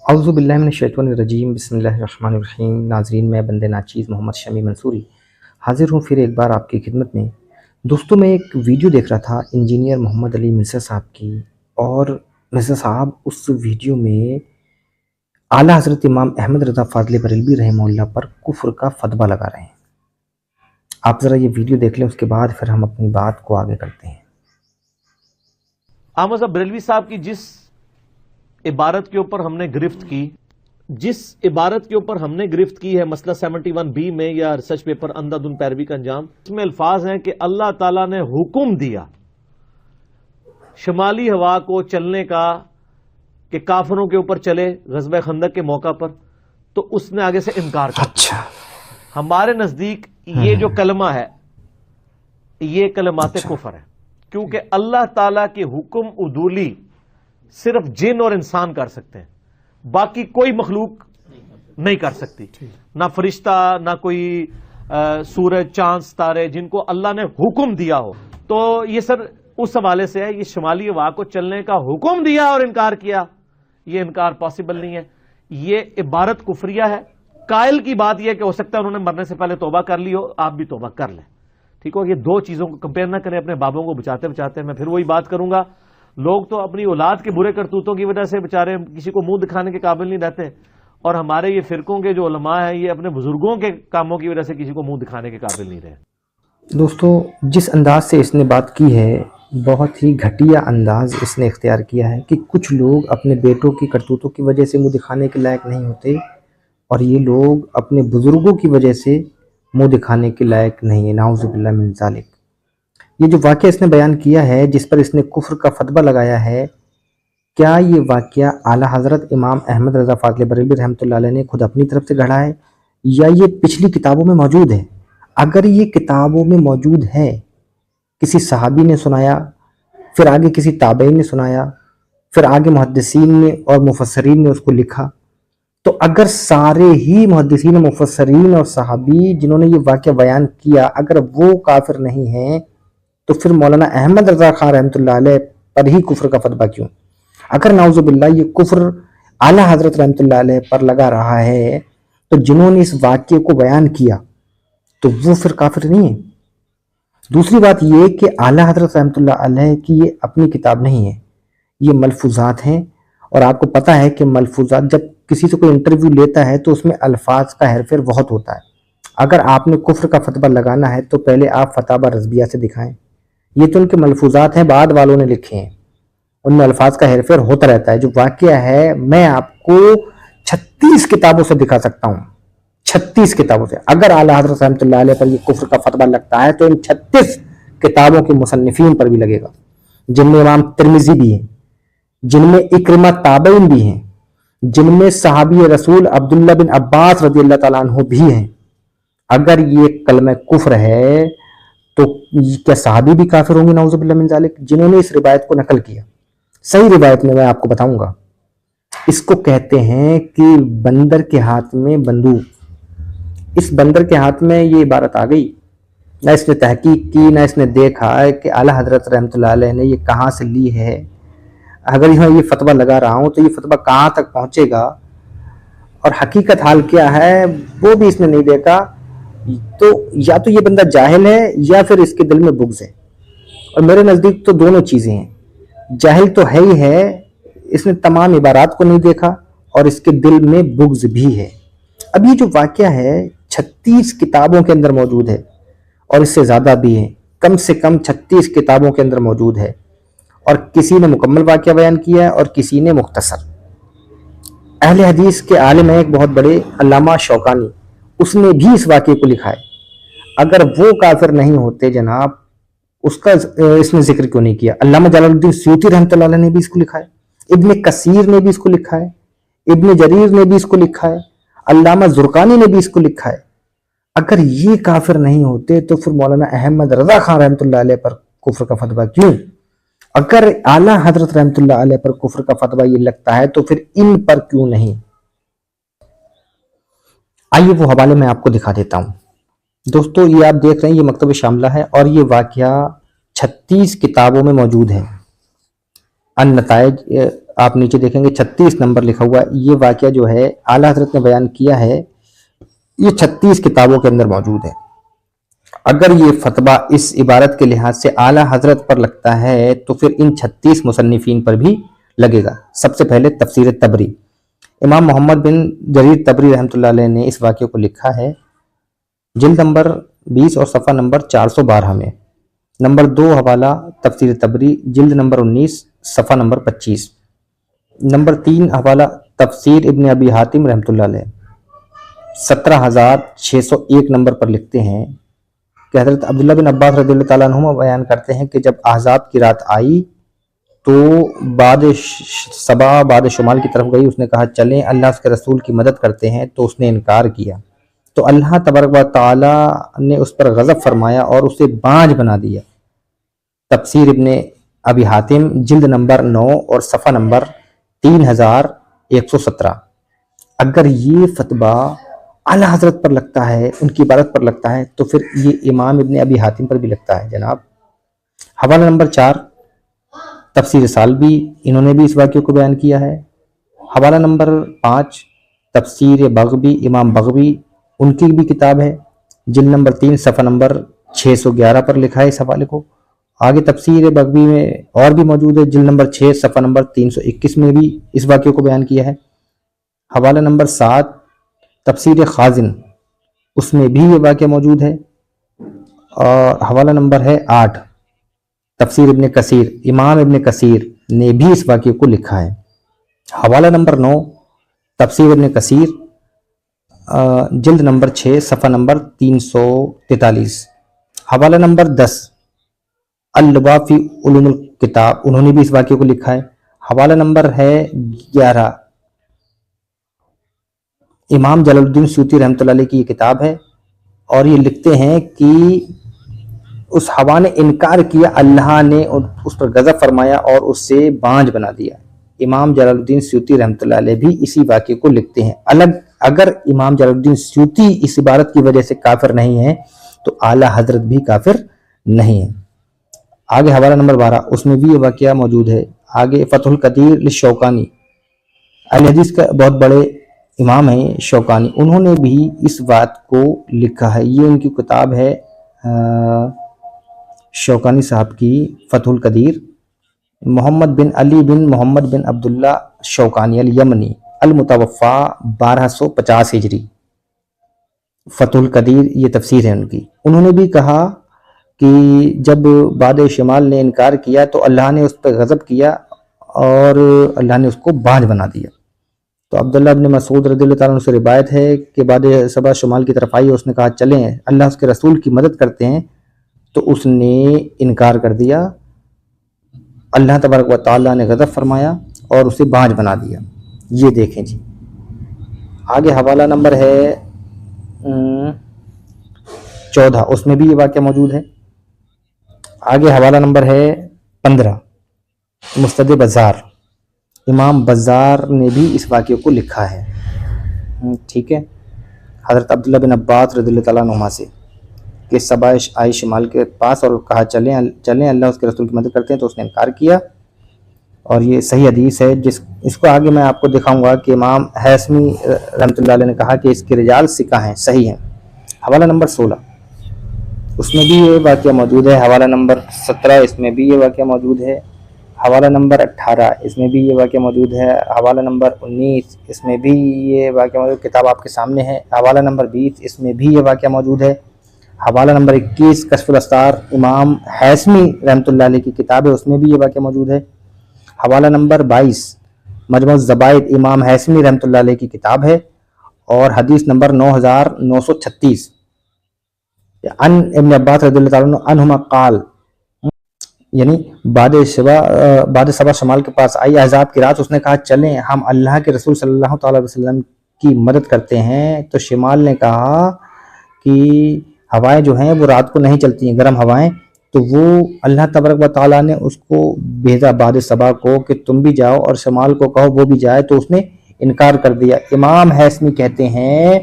اعوذ باللہ من الشیطان الرجیم، بسم اللہ الرحمن الرحیم۔ ناظرین، میں بندے ناچیز محمد شمی منصوری حاضر ہوں پھر ایک بار آپ کی خدمت میں۔ دوستو، میں ایک ویڈیو دیکھ رہا تھا انجینئر محمد علی مرزا صاحب کی، اور مرزا صاحب اس ویڈیو میں اعلیٰ حضرت امام احمد رضا فاضل بریلوی رحمہ اللہ پر کفر کا فتویٰ لگا رہے ہیں۔ آپ ذرا یہ ویڈیو دیکھ لیں، اس کے بعد پھر ہم اپنی بات کو آگے کرتے ہیں۔ احمد صاحب بریلوی صاحب کی جس عبارت کے اوپر ہم نے گرفت کی ہے مسئلہ 71B میں یا ریسرچ پیپر اندھادھند پیروی کا انجام، اس میں الفاظ ہیں کہ اللہ تعالیٰ نے حکم دیا شمالی ہوا کو چلنے کا کہ کافروں کے اوپر چلے غزوہ خندق کے موقع پر، تو اس نے آگے سے انکار کر دیا۔ ہمارے نزدیک یہ جو کلمہ ہے یہ کلمات کفر ہے، کیونکہ اللہ تعالیٰ کے حکم عدولی صرف جن اور انسان کر سکتے ہیں، باقی کوئی مخلوق نہیں کر سکتی، نہ فرشتہ، نہ کوئی سورج، چاند، ستارے جن کو اللہ نے حکم دیا ہو۔ تو یہ سر اس حوالے سے ہے، یہ شمالی ہوا کو چلنے کا حکم دیا اور انکار کیا، یہ انکار پاسبل نہیں ہے، یہ عبارت کفریہ ہے۔ قائل کی بات یہ کہ ہو سکتا ہے انہوں نے مرنے سے پہلے توبہ کر لی ہو، آپ بھی توبہ کر لیں، ٹھیک ہو۔ یہ دو چیزوں کو کمپیئر نہ کریں اپنے بابوں کو بچاتے بچاتے۔ میں پھر وہی بات کروں گا، لوگ تو اپنی اولاد کے برے کرتوتوں کی وجہ سے بیچارے کسی کو منہ دکھانے کے قابل نہیں رہتے، اور ہمارے یہ فرقوں کے جو علماء ہیں یہ اپنے بزرگوں کے کاموں کی وجہ سے کسی کو منہ دکھانے کے قابل نہیں رہے۔ دوستو، جس انداز سے اس نے بات کی ہے، بہت ہی گھٹیا انداز اس نے اختیار کیا ہے کہ کچھ لوگ اپنے بیٹوں کی کرتوتوں کی وجہ سے منہ دکھانے کے لائق نہیں ہوتے، اور یہ لوگ اپنے بزرگوں کی وجہ سے منہ دکھانے کے لائق نہیں ہیں، نعوذ باللہ من ذالک۔ یہ جو واقعہ اس نے بیان کیا ہے، جس پر اس نے کفر کا فتویٰ لگایا ہے، کیا یہ واقعہ اعلیٰ حضرت امام احمد رضا فاضل بریلوی رحمۃ اللہ علیہ نے خود اپنی طرف سے گھڑا ہے، یا یہ پچھلی کتابوں میں موجود ہے؟ اگر یہ کتابوں میں موجود ہے، کسی صحابی نے سنایا، پھر آگے کسی تابعین نے سنایا، پھر آگے محدثین نے اور مفسرین نے اس کو لکھا، تو اگر سارے ہی محدثین، مفسرین اور صحابی جنہوں نے یہ واقعہ بیان کیا اگر وہ کافر نہیں ہیں، تو پھر مولانا احمد رضا خان رحمۃ اللہ علیہ پر ہی کفر کا فتویٰ کیوں؟ اگر نعوذ باللہ یہ کفر اعلیٰ حضرت رحمۃ اللہ علیہ پر لگا رہا ہے، تو جنہوں نے اس واقعے کو بیان کیا تو وہ پھر کافر نہیں ہیں۔ دوسری بات یہ کہ اعلیٰ حضرت رحمۃ اللہ علیہ کی یہ اپنی کتاب نہیں ہے، یہ ملفوظات ہیں، اور آپ کو پتہ ہے کہ ملفوظات جب کسی سے کوئی انٹرویو لیتا ہے تو اس میں الفاظ کا ہیر پھیر بہت ہوتا ہے۔ اگر آپ نے کفر کا فتویٰ لگانا ہے تو پہلے آپ فتاوی رضویہ سے دکھائیں، یہ تو ان کے ملفوظات ہیں، بعد والوں نے لکھے ہیں، ان میں الفاظ کا ہیر پھیر ہوتا رہتا ہے۔ جو واقعہ ہے میں آپ کو 36 کتابوں سے دکھا سکتا ہوں، 36 کتابوں سے۔ اگر اعلیٰ حضرت رحمۃ اللہ علیہ پر یہ کفر کا فتویٰ لگتا ہے تو ان 36 کتابوں کے مصنفین پر بھی لگے گا، جن میں امام ترمذی بھی ہیں، جن میں اکرمہ تابعین بھی ہیں، جن میں صحابی رسول عبداللہ بن عباس رضی اللہ تعالیٰ عنہ بھی ہیں۔ اگر یہ کلمہ کفر ہے تو کیا صحابی بھی کافر ہوں گے؟ نعوذ باللہ من ذالک۔ جنہوں نے اس روایت کو نقل کیا، صحیح روایت میں آپ کو بتاؤں گا، اس کو کہتے ہیں کہ بندر کے ہاتھ میں بندوق۔ اس بندر کے ہاتھ میں یہ عبارت آ گئی، نہ اس نے تحقیق کی، نہ اس نے دیکھا ہے کہ اعلیٰ حضرت رحمۃ اللہ علیہ نے یہ کہاں سے لی ہے۔ اگر میں یہ فتویٰ لگا رہا ہوں تو یہ فتویٰ کہاں تک پہنچے گا، اور حقیقت حال کیا ہے وہ بھی اس نے نہیں دیکھا، تو یا تو یہ بندہ جاہل ہے یا پھر اس کے دل میں بغض ہے، اور میرے نزدیک تو دونوں چیزیں ہیں۔ جاہل تو ہے ہی ہے، اس نے تمام عبارات کو نہیں دیکھا، اور اس کے دل میں بغض بھی ہے۔ اب یہ جو واقعہ ہے 36 کتابوں کے اندر موجود ہے، اور اس سے زیادہ بھی ہیں، کم سے کم 36 کتابوں کے اندر موجود ہے، اور کسی نے مکمل واقعہ بیان کیا ہے اور کسی نے مختصر۔ اہل حدیث کے عالم ہیں ایک بہت بڑے علامہ شوکانی، اس نے بھی اس واقعے کو لکھا ہے۔ اگر وہ کافر نہیں ہوتے جناب، اس کا اس نے ذکر کیوں نہیں کیا؟ علامہ جلال الدین سیوطی رحمۃ اللہ علیہ نے بھی اس کو لکھا ہے، ابن کثیر نے بھی اس کو لکھا ہے، ابن جریر نے بھی اس کو لکھا ہے، علامہ زرقانی نے بھی اس کو لکھا ہے۔ اگر یہ کافر نہیں ہوتے تو پھر مولانا احمد رضا خان رحمۃ اللہ علیہ پر کفر کا فتویٰ کیوں؟ اگر اعلیٰ حضرت رحمۃ اللہ علیہ پر کفر کا فتویٰ یہ لگتا ہے تو پھر ان پر کیوں نہیں؟ آئیے وہ حوالے میں آپ کو دکھا دیتا ہوں۔ دوستو، یہ آپ دیکھ رہے ہیں، یہ مکتب شاملہ ہے، اور یہ واقعہ 36 کتابوں میں موجود ہے۔ النتائج آپ نیچے دیکھیں گے 36 نمبر لکھا ہوا ہے. یہ واقعہ جو ہے اعلیٰ حضرت نے بیان کیا ہے، یہ 36 کتابوں کے اندر موجود ہے. اگر یہ فتویٰ اس عبارت کے لحاظ سے اعلیٰ حضرت پر لگتا ہے تو پھر ان 36 مصنفین پر بھی لگے گا. سب سے پہلے تفسیر تبری. امام محمد بن جریر تبری رحمۃ اللہ علیہ نے اس واقعے کو لکھا ہے جلد نمبر 20 اور صفحہ نمبر 412 میں. نمبر 2 حوالہ تفسیر تبری جلد نمبر 19 صفحہ نمبر 25. نمبر 3 حوالہ تفسیر ابن ابی حاتم رحمۃ اللہ علیہ 17601 نمبر پر لکھتے ہیں کہ حضرت عبداللہ بن عباس رضی اللہ تعالیٰ عنہما بیان کرتے ہیں کہ جب احزاب کی رات آئی تو باد صبا باد شمال کی طرف گئی. اس نے کہا چلیں اللہ اس کے رسول کی مدد کرتے ہیں، تو اس نے انکار کیا تو اللہ تبارک و تعالیٰ نے اس پر غضب فرمایا اور اسے بانجھ بنا دیا. تفسیر ابن ابی حاتم جلد نمبر 9 اور صفحہ نمبر 3117. اگر یہ فتویٰ اعلیٰ حضرت پر لگتا ہے، ان کی عبارت پر لگتا ہے، تو پھر یہ امام ابن ابی حاتم پر بھی لگتا ہے جناب. حوالہ نمبر 4 تفسیر سالبی، انہوں نے بھی اس واقعے کو بیان کیا ہے. حوالہ نمبر 5 تفسیر بغوی، امام بغوی، ان کی بھی کتاب ہے جلد نمبر 3 صفحہ نمبر 611 پر لکھا ہے اس حوالے کو. آگے تفسیر بغوی میں اور بھی موجود ہے جلد نمبر 6 صفحہ نمبر 321 میں بھی اس واقعے کو بیان کیا ہے. حوالہ نمبر 7 تفسیر خازن، اس میں بھی یہ واقعہ موجود ہے. اور حوالہ نمبر ہے 8 تفسیر ابن کثیر، امام ابن کثیر نے بھی اس واقعے کو لکھا ہے. حوالہ نمبر 9 تفسیر ابن کثیر جلد نمبر 6 صفحہ نمبر 343. حوالہ نمبر 10 اللبا فی علوم الکتاب، انہوں نے بھی اس واقعے کو لکھا ہے. حوالہ نمبر ہے 11 امام جلال الدین سیوطی رحمۃ اللہ علیہ کی یہ کتاب ہے، اور یہ لکھتے ہیں کہ اس ہوا نے انکار کیا، اللہ نے اس پر غضب فرمایا اور اس سے بانجھ بنا دیا. امام جلال الدین سیوطی رحمۃ اللہ علیہ بھی اسی واقعے کو لکھتے ہیں. اگر امام جلال الدین سیوطی اس عبارت کی وجہ سے کافر نہیں ہیں تو اعلیٰ حضرت بھی کافر نہیں ہیں. آگے حوالہ نمبر 12 اس میں بھی یہ واقعہ موجود ہے. آگے فتح القدیر للشوکانی، اہل حدیث کا بہت بڑے امام ہیں شوکانی، انہوں نے بھی اس بات کو لکھا ہے. یہ ان کی کتاب ہے شوکانی صاحب کی فتح القدیر. محمد بن علی بن محمد بن عبداللہ شوکانی الیمنی، المتوفا 1250 ہجری. فتح القدیر یہ تفسیر ہے ان کی. انہوں نے بھی کہا کہ جب باد شمال نے انکار کیا تو اللہ نے اس پہ غضب کیا اور اللہ نے اس کو بانجھ بنا دیا. تو عبداللہ بن مسعود رضی اللہ تعالیٰ عنہ سے روایت ہے کہ باد صبا شمال کی طرف آئی، اس نے کہا چلیں اللہ اس کے رسول کی مدد کرتے ہیں، تو اس نے انکار کر دیا. اللہ تبارک و تعالیٰ نے غضب فرمایا اور اسے بانجھ بنا دیا. یہ دیکھیں جی. آگے حوالہ نمبر ہے 14، اس میں بھی یہ واقعہ موجود ہے. آگے حوالہ نمبر ہے 15 مستد بزار، امام بزار نے بھی اس واقعے کو لکھا ہے. ٹھیک ہے. حضرت عبداللہ بن عباس رضی اللہ تعالیٰ عنہما سے کہ صبا آئی شمال کے پاس اور کہا چلیں اللہ اس کے رسول کی مدد کرتے ہیں، تو اس نے انکار کیا. اور یہ صحیح حدیث ہے، اس کو آگے میں آپ کو دکھاؤں گا کہ امام حیثمی رحمۃ اللہ علیہ نے کہا کہ اس کے رجال ثقہ ہیں، صحیح ہیں. حوالہ نمبر 16 اس میں بھی یہ واقعہ موجود ہے. حوالہ نمبر 17 اس میں بھی یہ واقعہ موجود ہے. حوالہ نمبر 18 اس میں بھی یہ واقعہ موجود ہے. حوالہ نمبر 19 اس میں بھی یہ واقعہ موجود، کتاب آپ کے سامنے ہے. حوالہ نمبر 20 اس میں بھی یہ واقعہ موجود ہے. حوالہ نمبر 21 کشف الاسرار، امام حیثمی رحمۃ اللہ علیہ کی کتاب ہے، اس میں بھی یہ واقعہ موجود ہے. حوالہ نمبر 22 مجموع الزبائد، امام حیثمی رحمۃ اللہ علیہ کی کتاب ہے، اور حدیث نمبر 9936 عن ابن عباس رضی اللہ تعالیٰ عنہما قال، یعنی بعد صبا شمال کے پاس آئی احزاب کی رات، اس نے کہا چلیں ہم اللہ کے رسول صلی اللہ تعالیٰ علیہ وسلم کی مدد کرتے ہیں. تو شمال نے کہا کہ ہوائیں جو ہیں وہ رات کو نہیں چلتی ہیں، گرم ہوائیں. تو وہ اللہ تبارک و تعالیٰ نے اس کو بھیجا بعد صبا کو کہ تم بھی جاؤ اور شمال کو کہو وہ بھی جائے، تو اس نے انکار کر دیا. امام حیثمی کہتے ہیں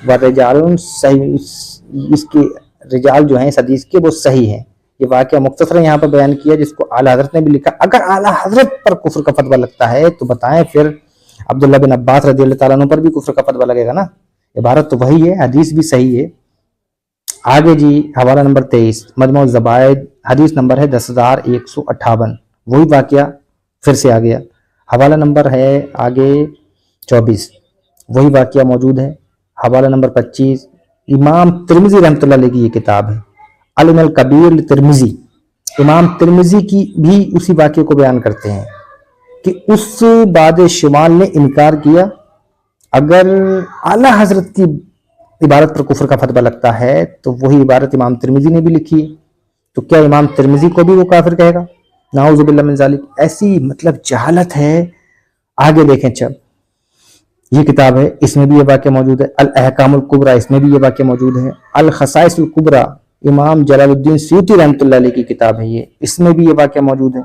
ورجال صحیح، اس کے رجال جو ہیں اس حدیث کے وہ صحیح ہیں، یہ واقعہ مختصر یہاں پر بیان کیا جس کو اعلیٰ حضرت نے بھی لکھا. اگر اعلیٰ حضرت پر کفر کا فتویٰ لگتا ہے تو بتائیں پھر عبداللہ بن عباس رضی اللہ تعالیٰ عنہ پر بھی کفر کا فتویٰ لگے گا نا. عبارت تو وہی ہے, حدیث بھی صحیح ہے. آگے جی حوالہ نمبر 23 مجموع الزوائد, حدیث نمبر ہے 10,158. وہی واقعہ پھر سے آ گیا. حوالہ نمبر ہے آگے 24, وہی واقعہ موجود ہے. حوالہ نمبر 25 امام ترمذی رحمۃ اللہ علیہ کی یہ کتاب ہے علم الکبیر ترمذی. امام ترمذی کی بھی اسی واقعے کو بیان کرتے ہیں کہ اس باد شمال نے انکار کیا. اگر اعلیٰ حضرت کی عبارت پر کفر کا فتویٰ لگتا ہے تو وہی عبارت امام ترمذی نے بھی لکھی ہے, تو کیا امام ترمذی کو بھی وہ کافر کہے گا؟ نعوذ باللہ من ذالک. ایسی مطلب جہالت ہے. آگے دیکھیں, چل یہ کتاب ہے, اس میں بھی یہ واقعہ موجود ہے. الاحکام الکبریٰ, اس میں بھی یہ واقعہ موجود ہے. الخصائص الکبریٰ, امام جلال الدین سیوطی رحمۃ اللہ علیہ کی کتاب ہے یہ, اس میں بھی یہ واقعہ موجود ہے.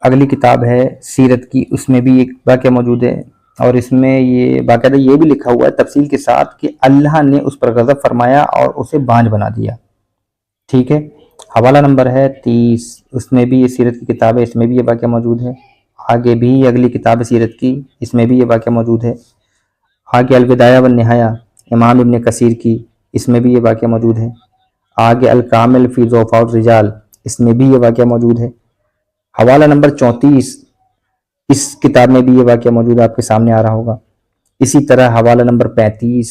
اگلی کتاب ہے سیرت کی, اس میں بھی ایک واقعہ موجود ہے, اور اس میں یہ باقاعدہ یہ بھی لکھا ہوا ہے تفصیل کے ساتھ کہ اللہ نے اس پر غضب فرمایا اور اسے بانجھ بنا دیا. ٹھیک ہے. حوالہ نمبر ہے 30, اس میں بھی یہ سیرت کی کتاب ہے, اس میں بھی یہ واقعہ موجود ہے. آگے بھی اگلی کتاب ہے سیرت کی, اس میں بھی یہ واقعہ موجود ہے. آگے البدایہ والنہایہ امام ابن کثیر کی, اس میں بھی یہ واقعہ موجود ہے. آگے الکامل فی ضعفاء الرجال, اس میں بھی یہ واقعہ موجود ہے. حوالہ نمبر 34, اس کتاب میں بھی یہ واقعہ موجود ہے, آپ کے سامنے آ رہا ہوگا. اسی طرح حوالہ نمبر 35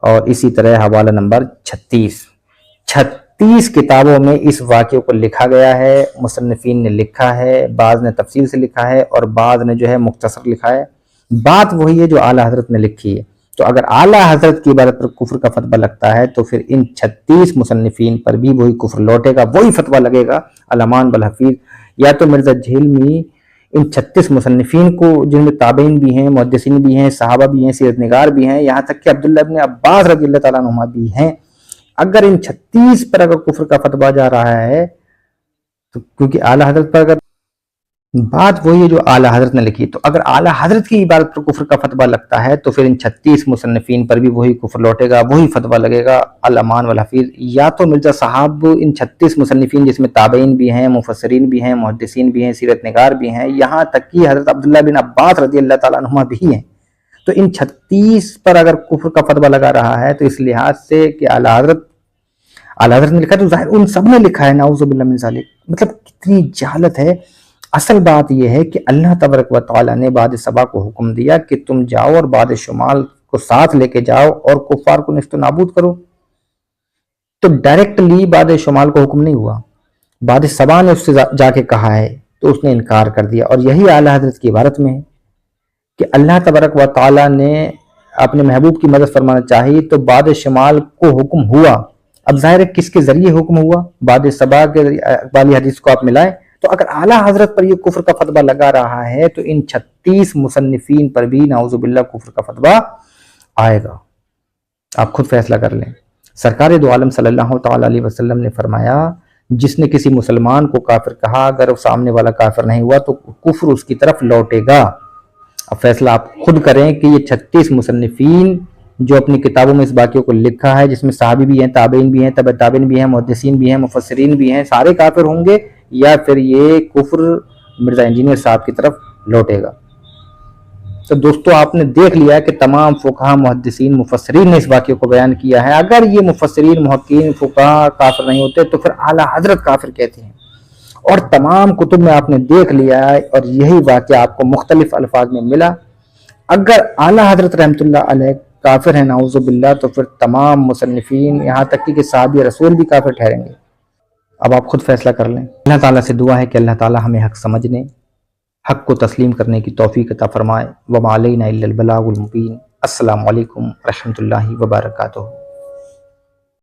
اور اسی طرح حوالہ نمبر 36 کتابوں میں اس واقعے کو لکھا گیا ہے. مصنفین نے لکھا ہے, بعض نے تفصیل سے لکھا ہے اور بعض نے جو ہے مختصر لکھا ہے. بات وہی ہے جو اعلیٰ حضرت نے لکھی ہے. تو اگر اعلیٰ حضرت کی عبارت پر کفر کا فتویٰ لگتا ہے تو پھر ان 36 مصنفین پر بھی وہی کفر لوٹے گا, وہی فتویٰ لگے گا. الامان بالحفیظ, یا تو مرزا جھیلمی ان 36 مصنفین کو, جن میں تابعین بھی ہیں, محدثین بھی ہیں, صحابہ بھی ہیں, سیرت نگار بھی ہیں, یہاں تک کہ عبداللہ ابن عباس رضی اللہ تعالیٰ عنہما بھی ہیں, اگر ان 36 پر اگر کفر کا فتویٰ جا رہا ہے تو کیونکہ اعلیٰ حضرت پر اگر بات وہی ہے جو اعلیٰ حضرت نے لکھی, تو اگر اعلیٰ حضرت کی عبارت پر کفر کا فتویٰ لگتا ہے تو پھر ان 36 مصنفین پر بھی وہی کفر لوٹے گا, وہی فتویٰ لگے گا. الامان والحفیظ, یا تو مرزا صاحب ان 36 مصنفین جس میں تابعین بھی ہیں, مفسرین بھی ہیں, محدثین بھی ہیں, سیرت نگار بھی ہیں, یہاں تک کہ حضرت عبداللہ بن عباس رضی اللہ تعالیٰ عنہما بھی ہیں, تو ان 36 پر اگر کفر کا فتویٰ لگا رہا ہے تو اس لحاظ سے کہ اعلیٰ حضرت نے لکھا تو ظاہر ان سب نے لکھا ہے. نعوذ باللہ من ذالک. مطلب کتنی جہالت ہے. اصل بات یہ ہے کہ اللہ تبارک و تعالیٰ نے باد صبا کو حکم دیا کہ تم جاؤ اور باد شمال کو ساتھ لے کے جاؤ اور کفار کو نیست و نابود کرو. تو ڈائریکٹلی باد شمال کو حکم نہیں ہوا, باد صبا نے اس سے جا کے کہا ہے تو اس نے انکار کر دیا. اور یہی اعلیٰ حضرت کی عبارت میں ہے کہ اللہ تبارک و تعالیٰ نے اپنے محبوب کی مدد فرمانا چاہی تو باد شمال کو حکم ہوا. اب ظاہر ہے کس کے ذریعے حکم ہوا؟ باد صبا کے والی حدیث کو آپ ملائیں تو اگر اعلیٰ حضرت پر یہ کفر کا فتویٰ لگا رہا ہے تو ان 36 مصنفین پر بھی نعوذ باللہ کفر کا فتویٰ آئے گا. آپ خود فیصلہ کر لیں. سرکار دو عالم صلی اللہ تعالی علیہ وسلم نے فرمایا, جس نے کسی مسلمان کو کافر کہا اگر سامنے والا کافر نہیں ہوا تو کفر اس کی طرف لوٹے گا. اب فیصلہ آپ خود کریں کہ یہ 36 مصنفین جو اپنی کتابوں میں اس واقعے کو لکھا ہے, جس میں صحابی بھی ہیں, تابعین بھی ہیں, تبع تابعین بھی ہیں, محدثین بھی ہیں, مفسرین بھی ہیں, سارے کافر ہوں گے یا پھر یہ کفر مرزا انجینئر صاحب کی طرف لوٹے گا؟ تو دوستو آپ نے دیکھ لیا کہ تمام فقہا, محدثین, مفسرین نے اس واقعے کو بیان کیا ہے. اگر یہ مفسرین, محققین, فقہا کافر نہیں ہوتے تو پھر اعلیٰ حضرت کافر کہتے ہیں. اور تمام کتب میں آپ نے دیکھ لیا ہے اور یہی واقعہ آپ کو مختلف الفاظ میں ملا. اگر اعلیٰ حضرت رحمۃ اللہ علیہ کافر ہیں نعوذ باللہ تو پھر تمام مصنفین یہاں تک کہ صحابی رسول بھی کافر ٹھہریں گے. اب آپ خود فیصلہ کر لیں. اللہ تعالیٰ سے دعا ہے کہ اللہ تعالیٰ ہمیں حق سمجھنے, حق کو تسلیم کرنے کی توفیق عطا فرمائے. وما علینا الا البلاغ المبین. السلام علیکم ورحمۃ اللہ وبرکاتہ.